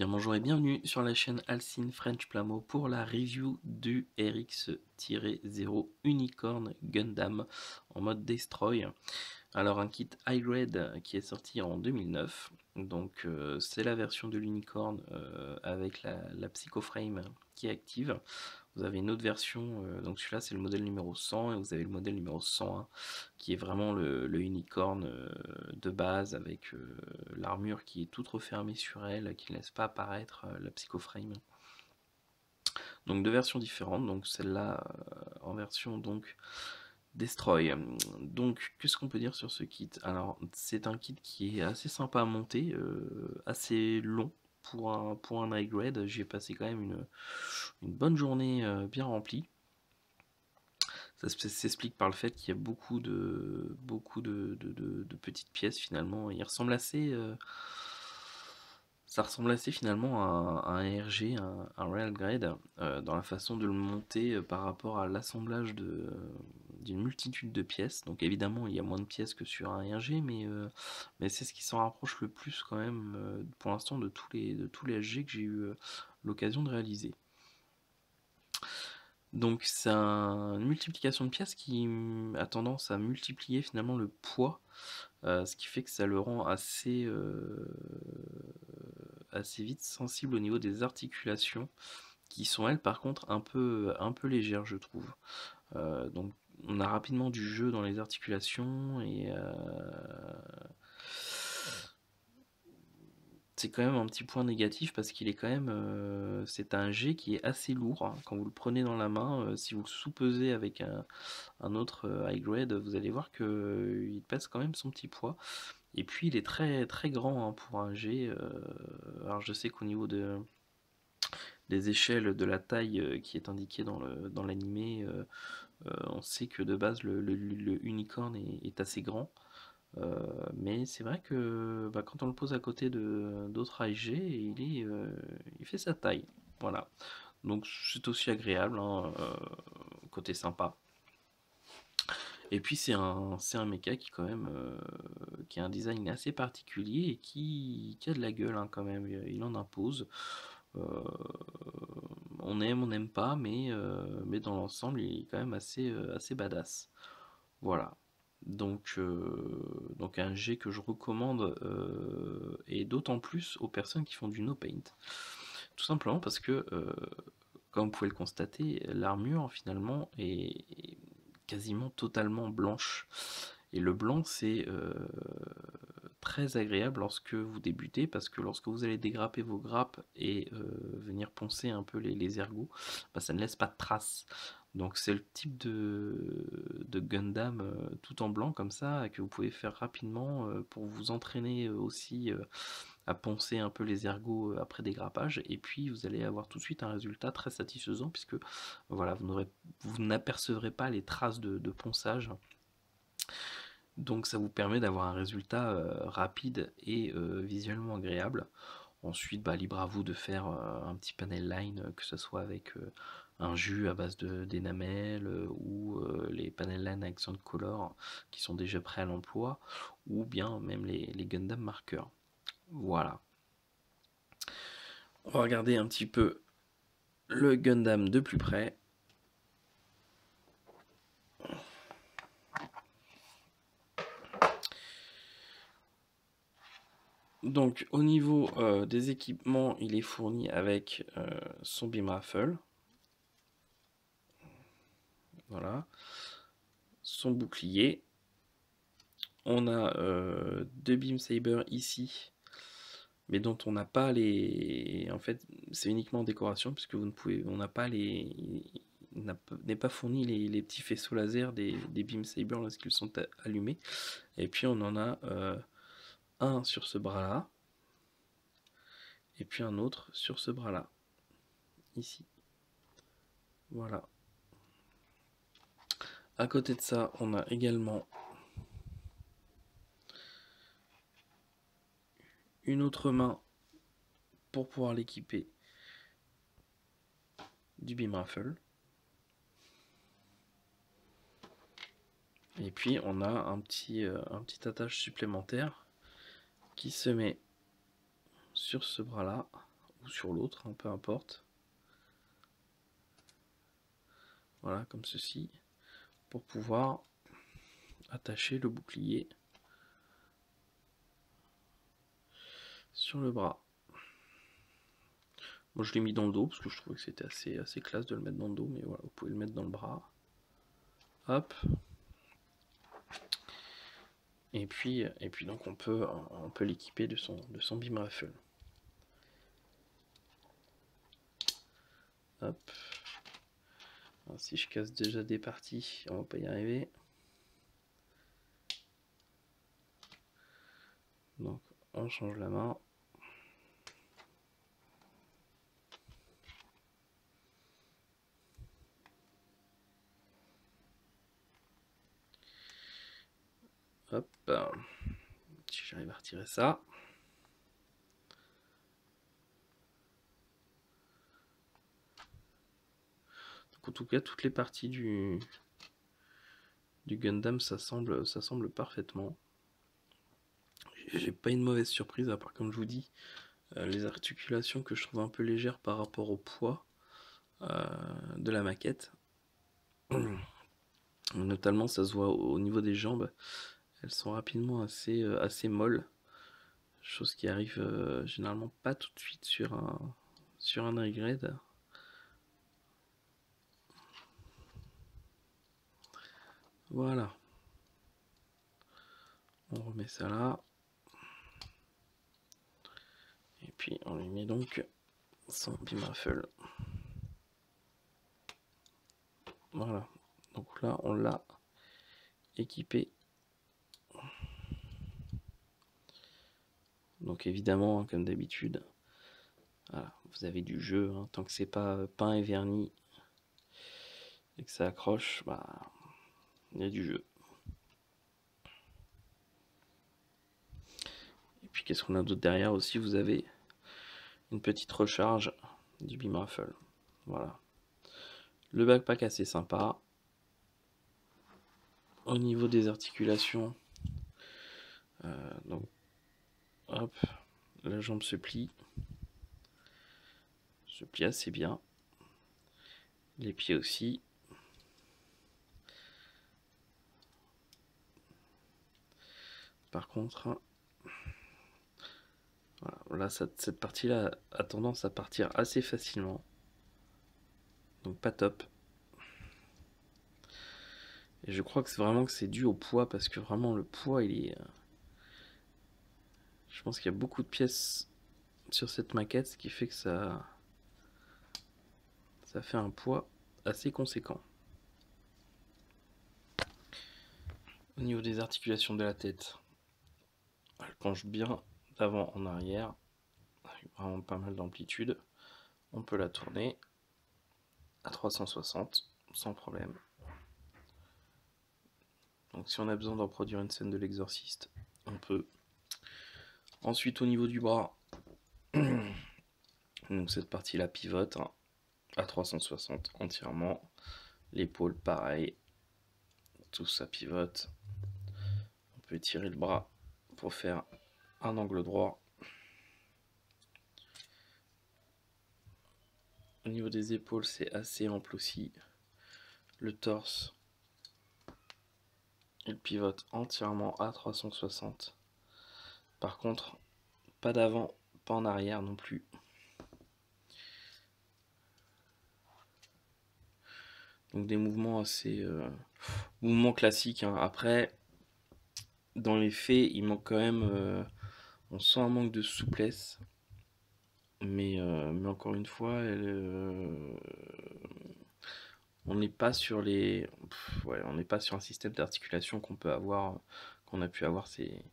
Bien bonjour et bienvenue sur la chaîne Alcine French Plamo pour la review du RX-0 Unicorn Gundam en mode Destroy. Alors un kit high grade qui est sorti en 2009, donc c'est la version de l'Unicorn avec la Psychoframe qui est active. Vous avez une autre version, donc celui-là c'est le modèle numéro 100 et vous avez le modèle numéro 101 qui est vraiment le unicorn de base avec l'armure qui est toute refermée sur elle, qui ne laisse pas apparaître la psychoframe. Donc deux versions différentes, donc celle-là en version donc Destroy. Donc qu'est-ce qu'on peut dire sur ce kit? Alors c'est un kit qui est assez sympa à monter, assez long pour un high grade. J'ai passé quand même une bonne journée bien remplie. Ça s'explique par le fait qu'il y a beaucoup de petites pièces finalement. Ça ressemble assez finalement à un RG, un Real Grade, dans la façon de le monter par rapport à l'assemblage d'une multitude de pièces. Donc évidemment il y a moins de pièces que sur un RG, mais c'est ce qui s'en rapproche le plus quand même pour l'instant de tous les SG que j'ai eu l'occasion de réaliser. Donc c'est une multiplication de pièces qui a tendance à multiplier finalement le poids, ce qui fait que ça le rend assez vite sensible au niveau des articulations, qui sont elles par contre un peu légères je trouve. Donc on a rapidement du jeu dans les articulations et c'est quand même un petit point négatif parce qu'il est quand même, c'est un G qui est assez lourd, hein. Quand vous le prenez dans la main, si vous le sous-pesez avec un autre high grade, vous allez voir qu'il pèse quand même son petit poids. Et puis il est très très grand hein, pour un G. Alors je sais qu'au niveau des échelles de la taille qui est indiquée dans l'animé, on sait que de base le unicorn est assez grand. Mais c'est vrai que bah, quand on le pose à côté de d'autres AIG, il fait sa taille. Voilà. Donc c'est aussi agréable, hein, côté sympa. Et puis c'est un mecha qui quand même qui a un design assez particulier et qui a de la gueule hein, quand même. Il en impose. Euh, on n'aime pas, mais dans l'ensemble il est quand même assez badass. Voilà. Donc un G que je recommande et d'autant plus aux personnes qui font du no paint. Tout simplement parce que, comme vous pouvez le constater, l'armure finalement est quasiment totalement blanche. Et le blanc c'est très agréable lorsque vous débutez parce que lorsque vous allez dégrapper vos grappes et venir poncer un peu les ergots, bah, ça ne laisse pas de traces. Donc c'est le type de Gundam tout en blanc comme ça que vous pouvez faire rapidement pour vous entraîner aussi à poncer un peu les ergots après dégrappage et puis vous allez avoir tout de suite un résultat très satisfaisant puisque voilà, vous n'apercevrez pas les traces de ponçage. Donc ça vous permet d'avoir un résultat rapide et visuellement agréable. Ensuite, bah, libre à vous de faire un petit panel line, que ce soit avec un jus à base d'énamel ou les panel line avec Soundcolor qui sont déjà prêts à l'emploi, ou bien même les Gundam marqueurs. Voilà. On va regarder un petit peu le Gundam de plus près. Donc au niveau des équipements, il est fourni avec son beam rifle. Voilà. Son bouclier. On a deux beam saber ici, mais dont on n'a pas les. En fait, c'est uniquement en décoration puisque on n'a pas les, n'est pas fourni les petits faisceaux laser des beam saber lorsqu'ils sont allumés. Et puis on en a un sur ce bras-là, et puis un autre sur ce bras-là, ici. Voilà. À côté de ça, on a également une autre main pour pouvoir l'équiper du beam rifle. Et puis on a un petit attache supplémentaire qui se met sur ce bras là, ou sur l'autre, hein, peu importe. Voilà, comme ceci, pour pouvoir attacher le bouclier sur le bras. Moi je l'ai mis dans le dos parce que je trouvais que c'était assez classe de le mettre dans le dos, mais voilà, vous pouvez le mettre dans le bras. Hop. Et puis donc on peut l'équiper de son beam rifle. Hop. Alors, si je casse déjà des parties, on va pas y arriver. Donc on change la main. Hop. Si j'arrive à retirer ça. Donc, en tout cas, toutes les parties du Gundam, ça semble parfaitement. J'ai pas une mauvaise surprise, à part, comme je vous dis, les articulations que je trouve un peu légères par rapport au poids de la maquette. Notamment, ça se voit au niveau des jambes. Elles sont rapidement assez molles. Chose qui arrive généralement pas tout de suite sur un upgrade. Voilà. On remet ça là. Et puis on lui met donc son beam rifle. Voilà. Donc là on l'a équipé. Donc évidemment, hein, comme d'habitude, voilà, vous avez du jeu, hein, tant que c'est pas peint et verni et que ça accroche, bah il y a du jeu. Et puis qu'est-ce qu'on a d'autre derrière aussi? Vous avez une petite recharge du beam rifle. Voilà. Le backpack assez sympa. Au niveau des articulations, donc hop, la jambe se plie assez bien. Les pieds aussi. Par contre, voilà, là, cette partie-là a tendance à partir assez facilement. Donc pas top. Et je crois que c'est vraiment dû au poids, parce que vraiment le poids, il est... Je pense qu'il y a beaucoup de pièces sur cette maquette, ce qui fait que ça fait un poids assez conséquent. Au niveau des articulations de la tête, elle penche bien d'avant en arrière, avec vraiment pas mal d'amplitude. On peut la tourner à 360 sans problème. Donc si on a besoin d'en produire une scène de l'exorciste, on peut. Ensuite au niveau du bras, donc cette partie là pivote hein, à 360 entièrement. L'épaule pareil, tout ça pivote. On peut étirer le bras pour faire un angle droit. Au niveau des épaules, c'est assez ample aussi. Le torse, il pivote entièrement à 360. Par contre, pas d'avant, pas en arrière non plus. Donc des mouvements assez... mouvements classiques. Hein. Après, dans les faits, il manque quand même... on sent un manque de souplesse. Mais encore une fois, on n'est pas sur les... on n'est pas sur un système d'articulation qu'on a pu avoir ces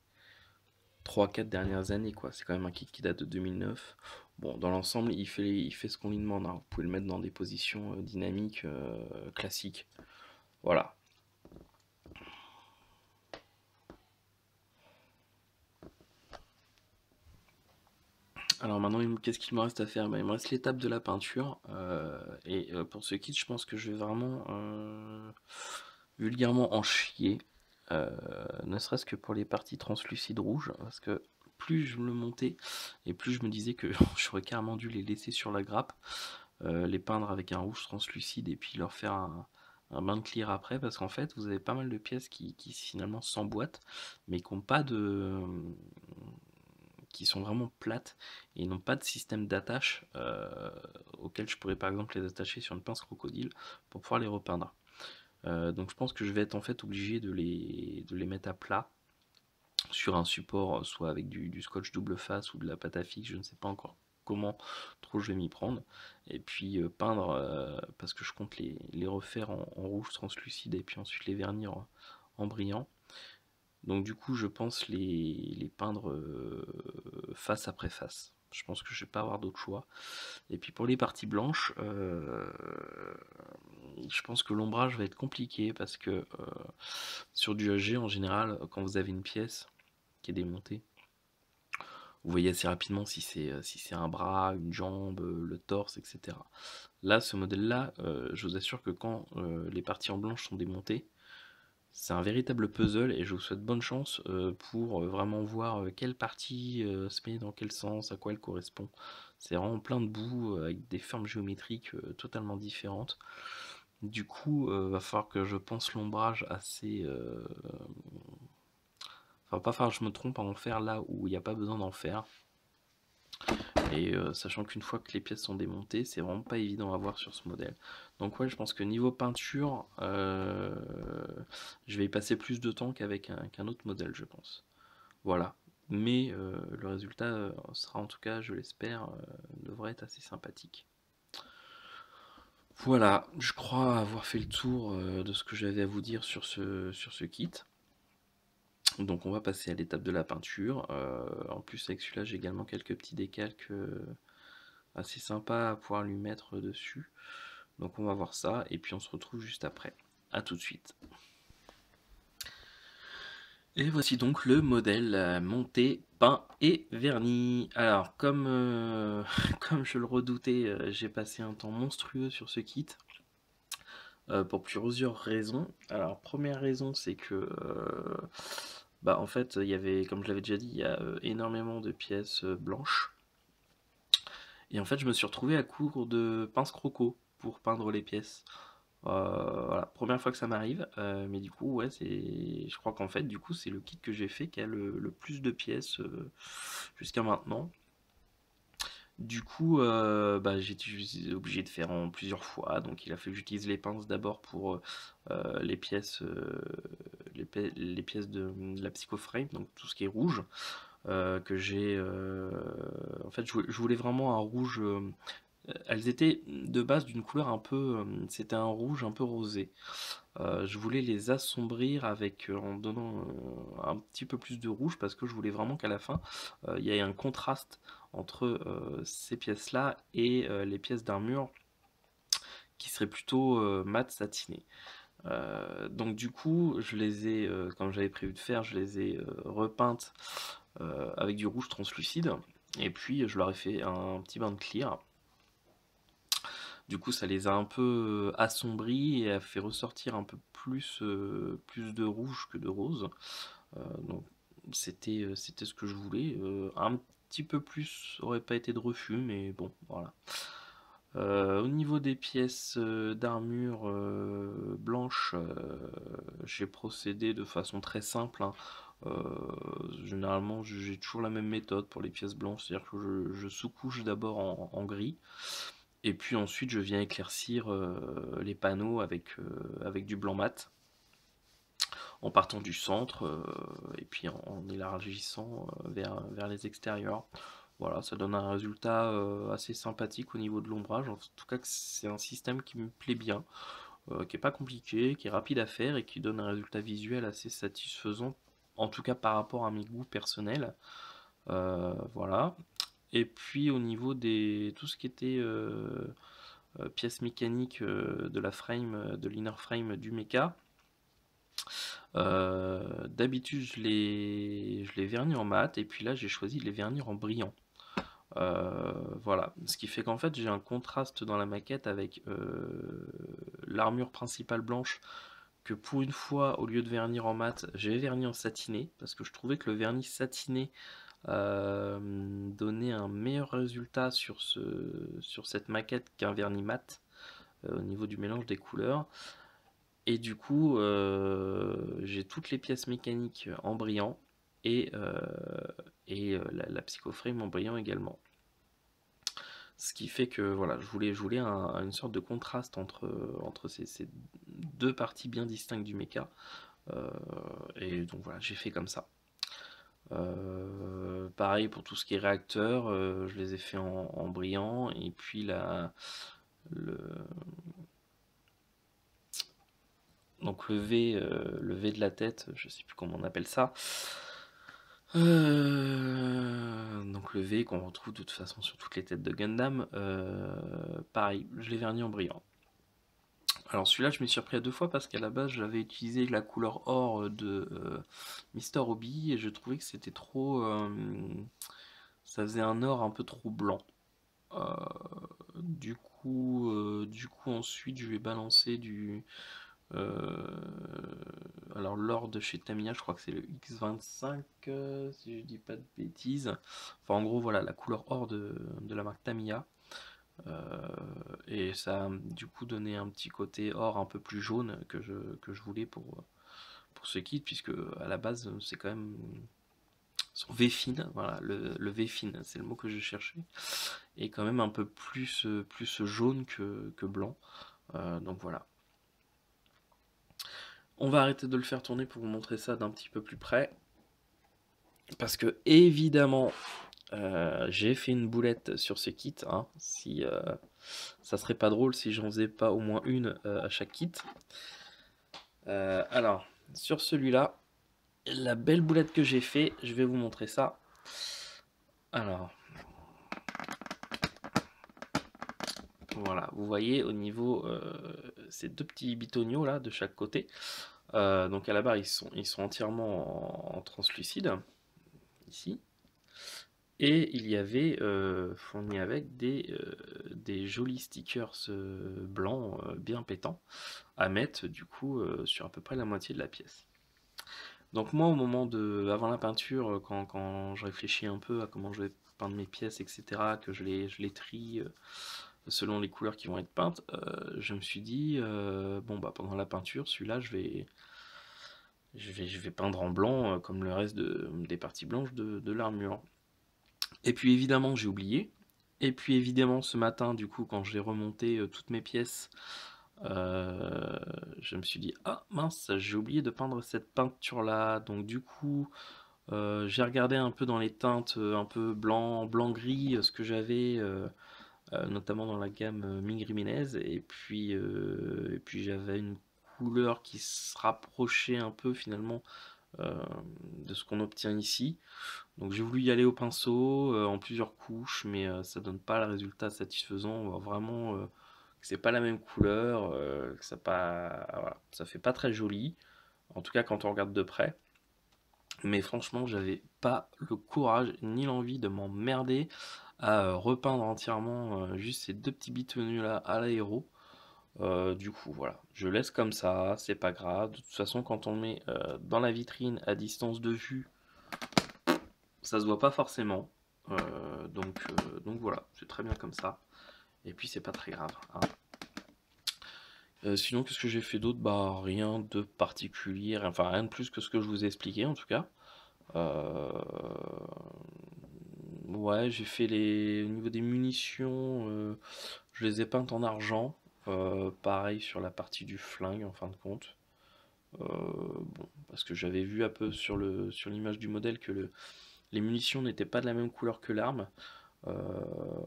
3-4 dernières années, quoi. C'est quand même un kit qui date de 2009. Bon, dans l'ensemble, il fait ce qu'on lui demande. Hein. Vous pouvez le mettre dans des positions dynamiques classiques. Voilà. Alors maintenant, qu'est-ce qu'il me reste à faire? Il me reste l'étape de la peinture. Et pour ce kit, je pense que je vais vraiment vulgairement en chier. Ne serait-ce que pour les parties translucides rouges. Parce que plus je le montais, et plus je me disais que j'aurais carrément dû les laisser sur la grappe, les peindre avec un rouge translucide, et puis leur faire un bain de clear après, parce qu'en fait, vous avez pas mal de pièces qui finalement s'emboîtent, mais qui ont pas de... qui sont vraiment plates, et n'ont pas de système d'attache auquel je pourrais par exemple les attacher sur une pince crocodile pour pouvoir les repeindre. Donc je pense que je vais être en fait obligé de les mettre à plat sur un support, soit avec du scotch double face ou de la pâte à fixe, je ne sais pas encore comment trop je vais m'y prendre, et puis peindre, parce que je compte les refaire en rouge translucide, et puis ensuite les vernir en brillant. Donc du coup je pense les peindre face après face. Je pense que je vais pas avoir d'autre choix. Et puis pour les parties blanches, je pense que l'ombrage va être compliqué, parce que sur du HG en général, quand vous avez une pièce qui est démontée, vous voyez assez rapidement si c'est un bras, une jambe, le torse, etc. Là, ce modèle-là, je vous assure que quand les parties en blanche sont démontées, c'est un véritable puzzle, et je vous souhaite bonne chance pour vraiment voir quelle partie se met dans quel sens, à quoi elle correspond. C'est vraiment plein de bouts avec des formes géométriques totalement différentes. Du coup, va falloir que je pense l'ombrage assez... Enfin, pas falloir que je me trompe à en faire là où il n'y a pas besoin d'en faire. Et sachant qu'une fois que les pièces sont démontées, c'est vraiment pas évident à voir sur ce modèle. Donc ouais, je pense que niveau peinture, je vais y passer plus de temps qu'avec qu'un autre modèle, je pense. Voilà. Mais le résultat sera, en tout cas, je l'espère, devrait être assez sympathique. Voilà, je crois avoir fait le tour de ce que j'avais à vous dire sur ce kit. Donc on va passer à l'étape de la peinture. En plus avec celui-là, j'ai également quelques petits décalques assez sympas à pouvoir lui mettre dessus. Donc on va voir ça, et puis on se retrouve juste après. A tout de suite. Et voici donc le modèle monté, peint et verni. Alors comme je le redoutais, j'ai passé un temps monstrueux sur ce kit. Pour plusieurs raisons. Alors première raison, c'est que bah, en fait il y avait, comme je l'avais déjà dit, il y a énormément de pièces blanches. Et en fait je me suis retrouvé à court de pince croco pour peindre les pièces. Voilà, première fois que ça m'arrive, mais du coup, ouais, je crois qu'en fait, du coup, c'est le kit que j'ai fait qui a le plus de pièces jusqu'à maintenant. Du coup, bah, j'ai été obligé de faire en plusieurs fois, donc il a fallu que j'utilise les pinces d'abord pour les pièces, les pièces de la Psychoframe, donc tout ce qui est rouge, que j'ai... en fait, je voulais vraiment un rouge... elles étaient de base d'une couleur un peu... c'était un rouge un peu rosé. Je voulais les assombrir en donnant un petit peu plus de rouge, parce que je voulais vraiment qu'à la fin, il y ait un contraste entre ces pièces-là et les pièces d'armure qui seraient plutôt mat satinées. Donc du coup, je les ai, comme j'avais prévu de faire, je les ai repeintes avec du rouge translucide, et puis je leur ai fait un petit bain de clear. Du coup, ça les a un peu assombris et a fait ressortir un peu plus de rouge que de rose. Donc c'était ce que je voulais. Un petit peu plus aurait pas été de refus, mais bon, voilà. Au niveau des pièces d'armure blanche, j'ai procédé de façon très simple, hein. Généralement, j'ai toujours la même méthode pour les pièces blanches, c'est-à-dire que je sous-couche d'abord en gris, et puis ensuite je viens éclaircir les panneaux avec du blanc mat, en partant du centre et puis en élargissant vers les extérieurs. Voilà, ça donne un résultat assez sympathique au niveau de l'ombrage. En tout cas, c'est un système qui me plaît bien, qui est pas compliqué, qui est rapide à faire, et qui donne un résultat visuel assez satisfaisant, en tout cas par rapport à mes goûts personnels. Voilà. Et puis au niveau des tout ce qui était pièces mécaniques de la frame, de l'inner frame du mecha, d'habitude je les vernis en mat, et puis là j'ai choisi de les vernir en brillant. Voilà, ce qui fait qu'en fait j'ai un contraste dans la maquette avec l'armure principale blanche, que pour une fois, au lieu de vernir en mat, j'ai verni en satiné, parce que je trouvais que le vernis satiné donner un meilleur résultat sur cette maquette qu'un vernis mat au niveau du mélange des couleurs. Et du coup, j'ai toutes les pièces mécaniques en brillant et, la psychoframe en brillant également. Ce qui fait que voilà, je voulais une sorte de contraste entre ces deux parties bien distinctes du mecha. Et donc voilà, j'ai fait comme ça. Pareil pour tout ce qui est réacteur, je les ai fait en brillant. Et puis le, donc le V de la tête, je sais plus comment on appelle ça. Donc le V qu'on retrouve de toute façon sur toutes les têtes de Gundam. Pareil, je l'ai verni en brillant. Alors celui-là, je m'y suis repris à deux fois parce qu'à la base, j'avais utilisé la couleur or de Mister Hobby et je trouvais que c'était trop... ça faisait un or un peu trop blanc. Euh, du coup, ensuite, je vais balancer euh, alors l'or de chez Tamiya, je crois que c'est le X25, si je dis pas de bêtises. Enfin, en gros, voilà, la couleur or de la marque Tamiya. Et ça a du coup donné un petit côté or un peu plus jaune que je voulais pour ce kit, puisque à la base, c'est quand même son V-Fine, voilà, le V-Fine, c'est le mot que je cherchais, et quand même un peu plus jaune que blanc. Donc voilà. On va arrêter de le faire tourner pour vous montrer ça d'un petit peu plus près. Parce que évidemment, j'ai fait une boulette sur ce kit. Hein, si ça serait pas drôle si j'en faisais pas au moins une à chaque kit. Alors, sur celui-là, la belle boulette que j'ai fait, je vais vous montrer ça. Alors, voilà, vous voyez au niveau ces deux petits bitoniaux là de chaque côté. Donc à la barre, ils sont entièrement en translucide ici. Et il y avait fourni avec des jolis stickers blancs bien pétants à mettre du coup sur à peu près la moitié de la pièce. Donc moi avant la peinture, quand je réfléchis un peu à comment je vais peindre mes pièces, etc., que je les trie selon les couleurs qui vont être peintes, je me suis dit, bon bah pendant la peinture, celui-là je vais peindre en blanc comme le reste des parties blanches de l'armure. Et puis évidemment, j'ai oublié. Et puis évidemment, ce matin, du coup, quand j'ai remonté toutes mes pièces, je me suis dit, ah mince, j'ai oublié de peindre cette peinture-là. Donc du coup, j'ai regardé un peu dans les teintes un peu blanc-gris, ce que j'avais, notamment dans la gamme Mingriminez. Et puis j'avais une couleur qui se rapprochait un peu finalement euh, de ce qu'on obtient ici. Donc j'ai voulu y aller au pinceau en plusieurs couches, mais ça donne pas le résultat satisfaisant. On voit vraiment que c'est pas la même couleur, que voilà, ça fait pas très joli. En tout cas quand on regarde de près. Mais franchement, j'avais pas le courage ni l'envie de m'emmerder à repeindre entièrement juste ces deux petits bitonnus là à l'aéro. Du coup, voilà, je laisse comme ça, c'est pas grave. De toute façon, quand on le met dans la vitrine à distance de vue, ça se voit pas forcément. Donc voilà, c'est très bien comme ça. Et puis c'est pas très grave. Hein. Sinon, qu'est-ce que j'ai fait d'autre? Bah rien de particulier, enfin rien de plus que ce que je vous ai expliqué en tout cas. Euh, Ouais, j'ai fait au niveau des munitions, je les ai peintes en argent. Pareil sur la partie du flingue en fin de compte. Bon, parce que j'avais vu un peu sur l'image du modèle que les munitions n'étaient pas de la même couleur que l'arme. Euh,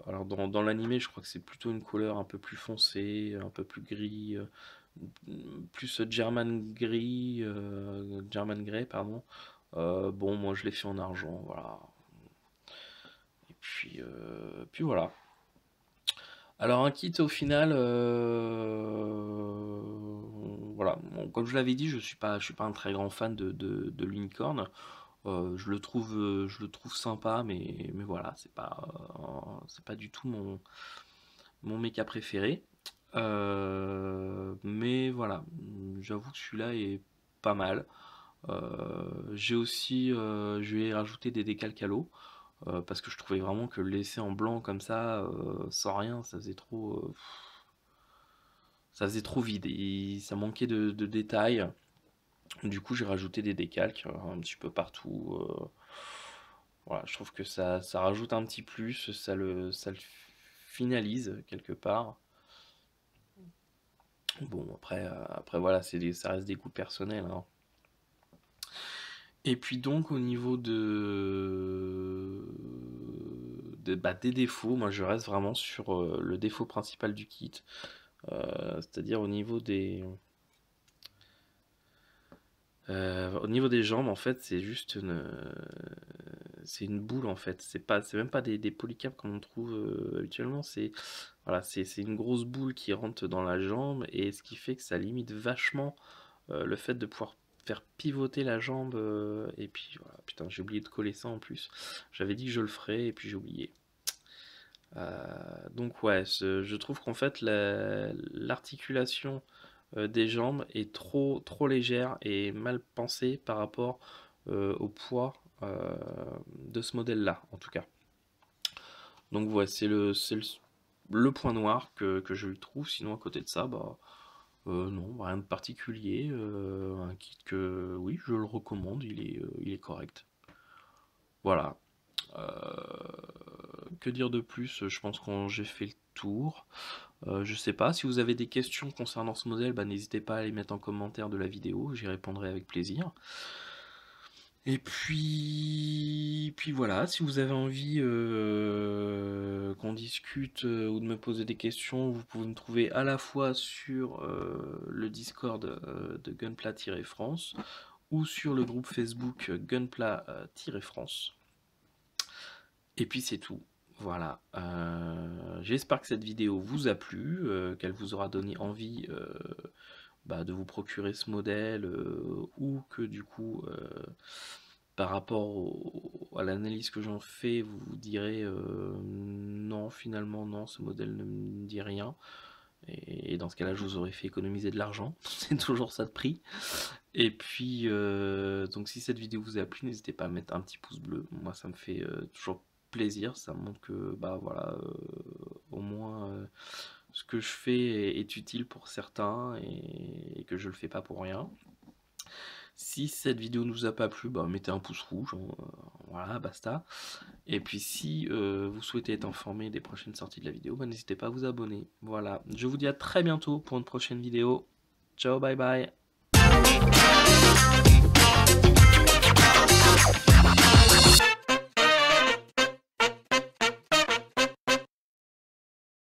alors dans l'animé, je crois que c'est plutôt une couleur un peu plus foncée, un peu plus gris, plus German gris, German grey, pardon. Bon, moi je l'ai fait en argent, voilà. Et puis voilà. Alors un kit au final, voilà. Bon, comme je l'avais dit, je suis pas un très grand fan de l'unicorn. Je le trouve sympa, mais voilà, c'est pas du tout mon méca préféré. Mais voilà, j'avoue que celui-là est pas mal. J'ai aussi, je lui ai rajouté des décalques à l'eau, parce que je trouvais vraiment que le laisser en blanc comme ça, sans rien, ça faisait trop vide et ça manquait de détails. Du coup, j'ai rajouté des décalques un petit peu partout. Voilà, je trouve que ça rajoute un petit plus, ça le finalise quelque part. Bon, après voilà, ça reste des goûts personnels, hein. Et puis donc au niveau des défauts, moi je reste vraiment sur le défaut principal du kit. C'est-à-dire au niveau des jambes, en fait, c'est une boule en fait. C'est même pas des polycarbes comme on trouve habituellement. Voilà, c'est une grosse boule qui rentre dans la jambe et ce qui fait que ça limite vachement le fait de pouvoir faire pivoter la jambe. Et puis voilà, putain, j'ai oublié de coller ça en plus. J'avais dit que je le ferais et puis j'ai oublié. Donc ouais, je trouve qu'en fait l'articulation des jambes est trop légère et mal pensée par rapport au poids de ce modèle-là, en tout cas. Donc ouais, le point noir que je lui trouve. Sinon, à côté de ça, bah non, rien de particulier. Un kit que oui, je le recommande, il est correct. Voilà. Que dire de plus? Je pense que j'ai fait le tour. Je sais pas, si vous avez des questions concernant ce modèle, bah, n'hésitez pas à les mettre en commentaire de la vidéo, j'y répondrai avec plaisir. Et puis voilà, si vous avez envie qu'on discute ou de me poser des questions, vous pouvez me trouver à la fois sur le Discord de Gunpla-France ou sur le groupe Facebook Gunpla-France. Et puis c'est tout. Voilà. J'espère que cette vidéo vous a plu, qu'elle vous aura donné envie de vous procurer ce modèle, ou que du coup, par rapport à l'analyse que j'en fais, vous vous direz non, finalement non, ce modèle ne me dit rien. Et dans ce cas-là, je vous aurais fait économiser de l'argent. C'est toujours ça de prix. Et puis, donc si cette vidéo vous a plu, n'hésitez pas à mettre un petit pouce bleu. Moi, ça me fait toujours plaisir. Ça montre que, bah voilà, au moins ce que je fais est utile pour certains et que je le fais pas pour rien. Si cette vidéo ne vous a pas plu, bah, mettez un pouce rouge, voilà, basta. Et puis si vous souhaitez être informé des prochaines sorties de la vidéo, bah, n'hésitez pas à vous abonner. Voilà, je vous dis à très bientôt pour une prochaine vidéo. Ciao, bye bye.